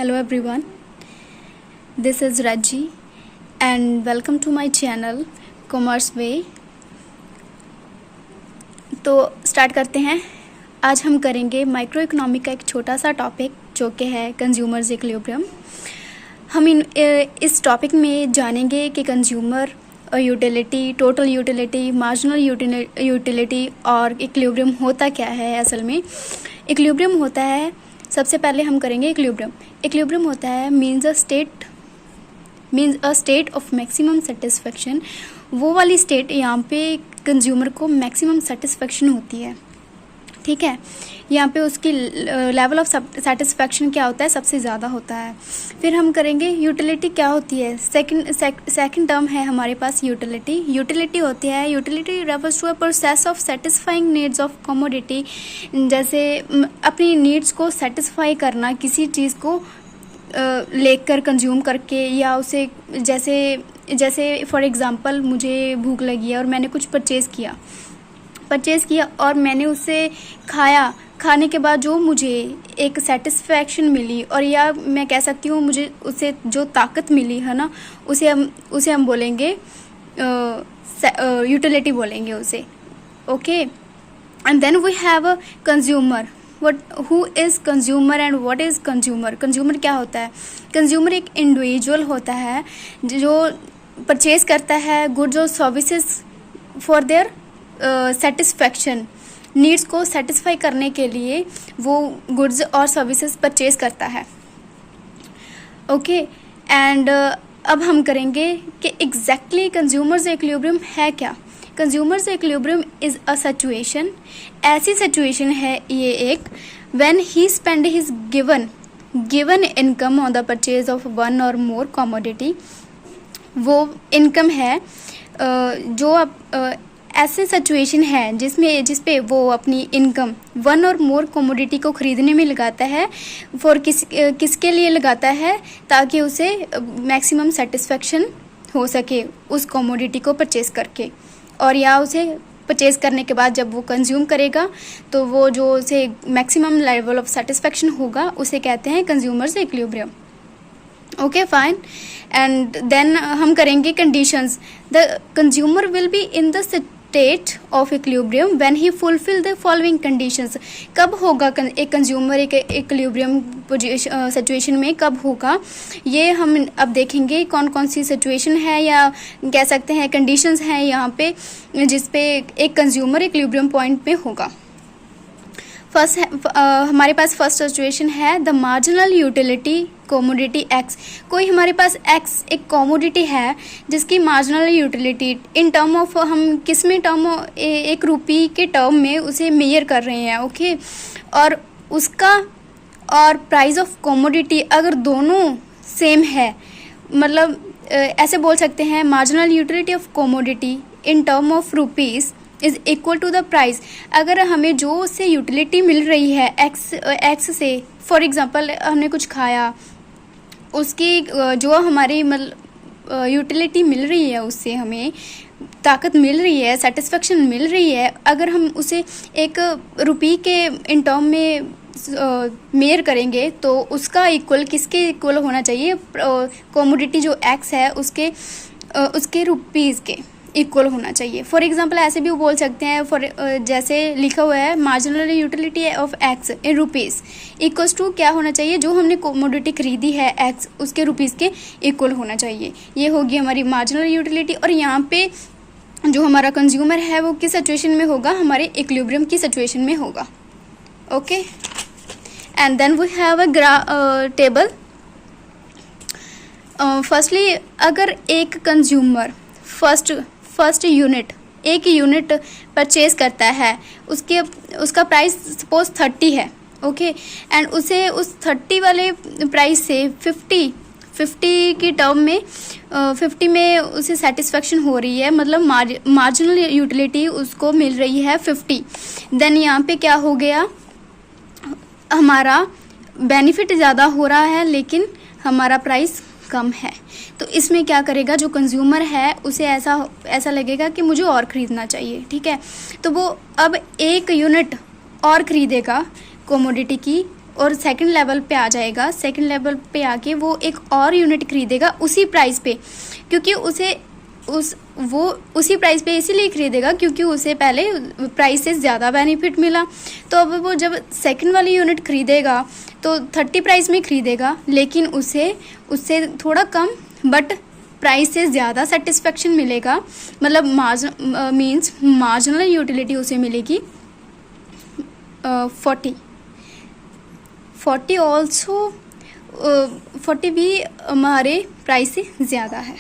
Hello everyone, this is Raji and welcome to my channel Commerce Way। तो start करते हैं। आज हम करेंगे माइक्रो इकोनॉमी का एक छोटा सा टॉपिक जो कि है कंज्यूमर्स इक्विलिब्रियम। हम इस टॉपिक में जानेंगे कि consumer utility, total utility, marginal utility और इक्विलिब्रियम होता क्या है। असल में इक्विलिब्रियम होता है, सबसे पहले हम करेंगे इक्विलिब्रियम होता है means a state of maximum satisfaction. वो वाली स्टेट यहाँ पे कंज्यूमर को मैक्सिमम सेटिस्फेक्शन होती है, ठीक है। यहाँ पे उसकी लेवल ऑफ सेटिस्फेक्शन क्या होता है, सबसे ज़्यादा होता है। फिर हम करेंगे यूटिलिटी क्या होती है। सेकंड टर्म है हमारे पास यूटिलिटी होती है, utility refers to a process of satisfying needs of commodity. जैसे अपनी नीड्स को सेटिस्फाई करना, किसी चीज़ को लेकर कंज्यूम करके, या उसे जैसे फॉर एग्ज़ाम्पल मुझे भूख लगी है और मैंने कुछ परचेज़ किया और मैंने उसे खाने के बाद जो मुझे एक सेटिस्फैक्शन मिली, और या मैं कह सकती हूँ मुझे उसे जो ताकत मिली है ना, उसे हम बोलेंगे यूटिलिटी बोलेंगे उसे, okay. And then we have a consumer. Who is consumer and what is consumer. Consumer क्या होता है। कंज्यूमर एक इंडिविजुअल होता है जो परचेज करता है गुड्स और services for their satisfaction. Needs को सेटिस्फाई करने के लिए वो गुड्स और सर्विसेज परचेज करता है, ओके। एंड अब हम करेंगे कि एग्जैक्टली कंज्यूमर्स इक्विलिब्रियम है क्या। Consumers equilibrium is a situation, ऐसी सिचुएशन है ये एक, when he spend his given income on the purchase of one और मोर कमोडिटी। वो इनकम है जो ऐसे सिचुएशन है जिसपे वो अपनी इनकम वन और मोर कमोडिटी को ख़रीदने में लगाता है। फॉर किसके लिए लगाता है, ताकि उसे मैक्सिमम सेटिस्फेक्शन हो सके उस कमोडिटी को परचेज करके, और या उसे परचेज करने के बाद जब वो कंज्यूम करेगा तो वो जो उसे मैक्सिमम लेवल ऑफ सेटिस्फेक्शन होगा उसे कहते हैं consumer's equilibrium, okay fine. And then हम करेंगे conditions. The consumer will be in the state of equilibrium when he fulfil the following conditions. कब होगा एक कंज्यूमर एक इक्विलिब्रियम सिचुएशन में, कब होगा ये हम अब देखेंगे। कौन कौन सी सिचुएशन है, या कह सकते हैं कंडीशंस हैं यहाँ पे जिसपे एक कंज्यूमर इक्विलिब्रियम पॉइंट पे होगा। हमारे पास फर्स्ट सिचुएशन है the marginal utility commodity x. कोई हमारे पास एक्स एक कमोडिटी है जिसकी marginal utility in term of, हम किस में टर्म, एक रुपी के टर्म में उसे मेजर कर रहे हैं, ओके। और उसका और प्राइस ऑफ कमोडिटी अगर दोनों सेम है, मतलब ऐसे बोल सकते हैं marginal utility of commodity in term of rupees is equal to the price. अगर हमें जो उससे यूटिलिटी मिल रही है एक्स से, फॉर एग्ज़ाम्पल हमने कुछ खाया, उसकी जो हमारी मतलब यूटिलिटी मिल रही है, उससे हमें ताकत मिल रही है, सेटिस्फेक्शन मिल रही है, अगर हम उसे एक रुपी के इन टर्म में मेयर करेंगे तो उसका इक्वल किसके इक्वल होना चाहिए, कमोडिटी जो एक्स है उसके रुपीज़ के इक्वल होना चाहिए। फॉर एग्जांपल ऐसे भी बोल सकते हैं, जैसे लिखा हुआ है marginal utility of x in rupees equals to क्या होना चाहिए, जो हमने कमोडिटी खरीदी है एक्स उसके रुपीज़ के इक्वल होना चाहिए। ये होगी हमारी मार्जिनल यूटिलिटी। और यहाँ पे जो हमारा कंज्यूमर है वो किस सिचुएशन में होगा, हमारे इक्विलिब्रियम की सिचुएशन में होगा, okay. And then we have a table. Firstly अगर एक कंज्यूमर फर्स्ट एक यूनिट परचेज करता है, उसका प्राइस सपोज 30 है, ओके। एंड उसे उस 30 वाले प्राइस से 50 की टर्म में 50 में उसे सेटिस्फेक्शन हो रही है, मतलब मार्जिनल यूटिलिटी उसको मिल रही है 50। देन यहाँ पे क्या हो गया, हमारा बेनिफिट ज़्यादा हो रहा है लेकिन हमारा प्राइस कम है। तो इसमें क्या करेगा, जो कंज्यूमर है उसे ऐसा लगेगा कि मुझे और ख़रीदना चाहिए, ठीक है। तो वो अब एक यूनिट और ख़रीदेगा कमोडिटी की और सेकंड लेवल पे आ जाएगा, सेकंड लेवल पे आके वो एक और यूनिट खरीदेगा उसी प्राइस पे, क्योंकि उसे वो उसी प्राइस पे इसीलिए खरीदेगा क्योंकि उसे पहले प्राइस से ज़्यादा बेनिफिट मिला। तो अब वो जब सेकंड वाली यूनिट खरीदेगा तो 30 प्राइस में खरीदेगा, लेकिन उससे थोड़ा कम बट प्राइस से ज़्यादा सेटिस्फेक्शन मिलेगा, मतलब मीन्स मार्जिनल यूटिलिटी उसे मिलेगी 40 ऑल्सो 40 भी हमारे प्राइस से ज़्यादा है।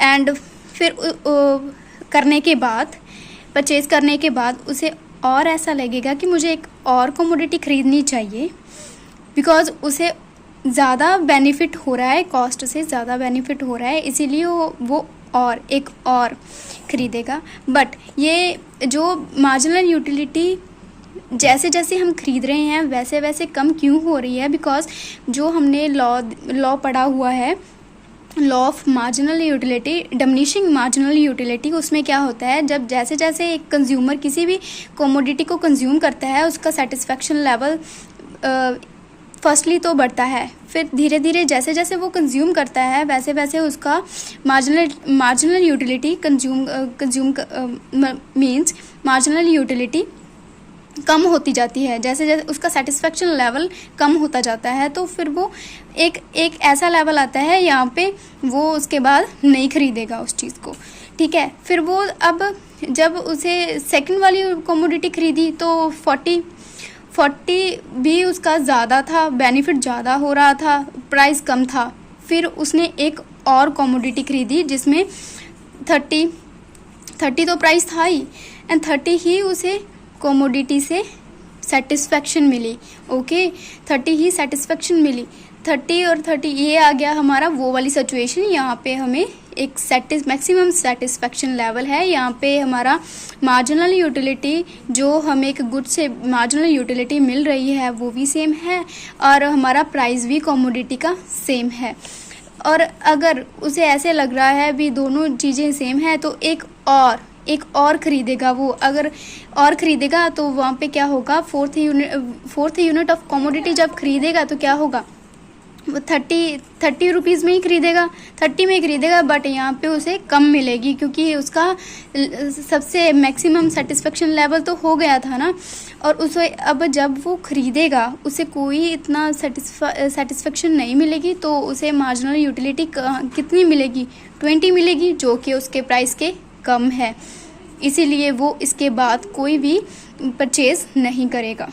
एंड फिर करने के बाद, परचेज़ करने के बाद उसे और ऐसा लगेगा कि मुझे एक और कमोडिटी ख़रीदनी चाहिए, बिकॉज़ उसे ज़्यादा बेनिफिट हो रहा है, कॉस्ट से ज़्यादा बेनिफिट हो रहा है, इसीलिए वो और एक और ख़रीदेगा। बट ये जो मार्जिनल यूटिलिटी जैसे जैसे हम खरीद रहे हैं वैसे वैसे कम क्यों हो रही है? बिकॉज़ जो हमने लॉ पढ़ा हुआ है, law of marginal utility, diminishing marginal utility, उसमें क्या होता है, जब जैसे जैसे एक कंज्यूमर किसी भी कमोडिटी को कंज्यूम करता है उसका सेटिस्फेक्शन लेवल फर्स्टली तो बढ़ता है, फिर धीरे धीरे जैसे जैसे वो कंज्यूम करता है वैसे वैसे उसका marginal utility means marginal utility कम होती जाती है। जैसे जैसे उसका सेटिस्फेक्शन लेवल कम होता जाता है तो फिर वो एक ऐसा लेवल आता है यहाँ पे वो उसके बाद नहीं खरीदेगा उस चीज़ को, ठीक है। फिर वो अब जब उसे सेकंड वाली कमोडिटी खरीदी तो 40 भी उसका ज़्यादा था, बेनिफिट ज़्यादा हो रहा था, प्राइस कम था। फिर उसने एक और कमोडिटी खरीदी जिसमें 30 तो प्राइस था ही, एंड 30 ही उसे कमोडिटी से सेटिस्फेक्शन मिली। ओके, 30 ही सेटिस्फेक्शन मिली। 30 और 30 ये आ गया हमारा वो वाली सिचुएशन। यहाँ पे हमें एक मैक्सिमम सेटिस्फेक्शन लेवल है। यहाँ पे हमारा मार्जिनल यूटिलिटी जो हमें एक गुड से मार्जिनल यूटिलिटी मिल रही है वो भी सेम है और हमारा प्राइस भी कमोडिटी का सेम है। और अगर उसे ऐसे लग रहा है भी दोनों चीज़ें सेम है तो एक और ख़रीदेगा। वो अगर और ख़रीदेगा तो वहाँ पे क्या होगा, फोर्थ यूनिट ऑफ कमोडिटी जब खरीदेगा तो क्या होगा, वो 30 रुपीज़ में ही खरीदेगा, 30 में ही खरीदेगा, बट यहाँ पे उसे कम मिलेगी क्योंकि उसका सबसे मैक्सिमम सेटिस्फेक्शन लेवल तो हो गया था ना। और उसे अब जब वो खरीदेगा उसे कोई इतना सेटिस्फेक्शन नहीं मिलेगी तो उसे मार्जिनल यूटिलिटी कितनी मिलेगी, 20 मिलेगी, जो कि उसके प्राइस के कम है। इसीलिए वो इसके बाद कोई भी परचेज़ नहीं करेगा।